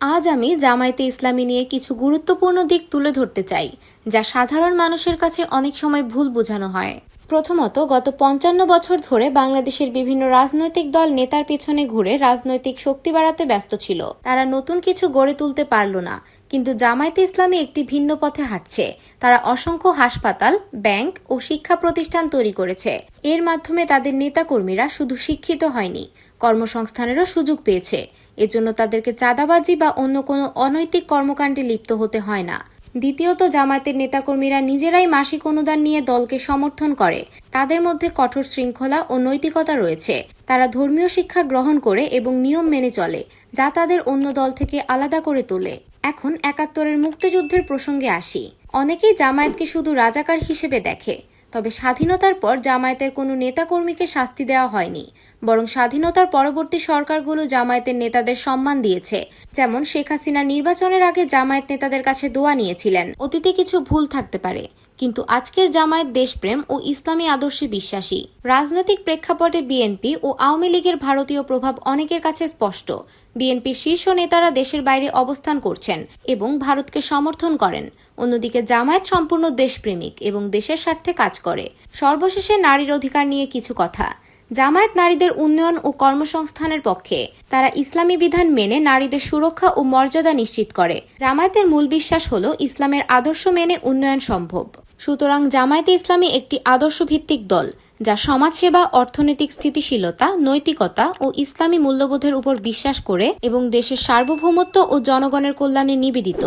আজ আমি জামায়াতে ইসলামী নিয়ে কিছু গুরুত্বপূর্ণ দিক তুলে ধরতে চাই, যা সাধারণ মানুষের কাছে অনেক সময় ভুল বোঝানো হয়। প্রথমত, গত ৫৫ বছর ধরে বাংলাদেশের বিভিন্ন রাজনৈতিক দল নেতার পেছনে ঘুরে রাজনৈতিক শক্তি বাড়াতে ব্যস্ত ছিল। তারা নতুন কিছু গড়ে তুলতে পারল না, কিন্তু জামায়াতে ইসলামী একটি ভিন্ন পথে হাঁটছে। তারা অসংখ্য হাসপাতাল, ব্যাংক ও শিক্ষা প্রতিষ্ঠান তৈরি করেছে। এর মাধ্যমে তাদের নেতাকর্মীরা শুধু শিক্ষিত হয়নি, কর্মসংস্থানেরও সুযোগ পেয়েছে। এজন্য তাদেরকে চাঁদাবাজি বা অন্য কোনো অনৈতিক কর্মকাণ্ডে লিপ্ত হতে হয় না। দ্বিতীয়ত, জামায়াতের নেতাকর্মীরা নিজেরাই মাসিক অনুদান নিয়ে দলকে সমর্থন করে। তাদের মধ্যে কঠোর শৃঙ্খলা ও নৈতিকতা রয়েছে। তারা ধর্মীয় শিক্ষা গ্রহণ করে এবং নিয়ম মেনে চলে, যা তাদের অন্য দল থেকে আলাদা করে তোলে। এখন ৭১-এর মুক্তিযুদ্ধের প্রসঙ্গে আসি। অনেকেই জামায়াতকে শুধু রাজাকার হিসেবে দেখে, তবে স্বাধীনতার পর জামায়াতের কোনো নেতাকর্মীকে শাস্তি দেওয়া হয়নি, বরং স্বাধীনতার পরবর্তী সরকারগুলো জামায়াতের নেতাদের সম্মান দিয়েছে। যেমন শেখ হাসিনা নির্বাচনের আগে জামায়াত নেতাদের কাছে দোয়া নিয়েছিলেন। অতীতে কিছু ভুল থাকতে পারে, কিন্তু আজকের জামায়াত দেশপ্রেম ও ইসলামী আদর্শে বিশ্বাসী। রাজনৈতিক প্রেক্ষাপটে বিএনপি ও আওয়ামী লীগের ভারতীয় প্রভাব অনেকের কাছে স্পষ্ট। বিএনপির শীর্ষ নেতারা দেশের বাইরে অবস্থান করছেন এবং ভারতকে সমর্থন করেন। অন্যদিকে জামায়াত সম্পূর্ণ দেশপ্রেমিক এবং দেশের স্বার্থে কাজ করে। সর্বশেষে নারীর অধিকার নিয়ে কিছু কথা। জামায়াত নারীদের উন্নয়ন ও কর্মসংস্থানের পক্ষে। তারা ইসলামী বিধান মেনে নারীদের সুরক্ষা ও মর্যাদা নিশ্চিত করে। জামায়াতের মূল বিশ্বাস হল ইসলামের আদর্শ মেনে উন্নয়ন সম্ভব। সুতরাং জামায়াতে ইসলামী একটি আদর্শভিত্তিক দল, যা সমাজসেবা, অর্থনৈতিক স্থিতিশীলতা, নৈতিকতা ও ইসলামী মূল্যবোধের উপর বিশ্বাস করে এবং দেশের সার্বভৌমত্ব ও জনগণের কল্যাণে নিবেদিত।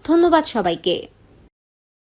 ধন্যবাদ সবাইকে।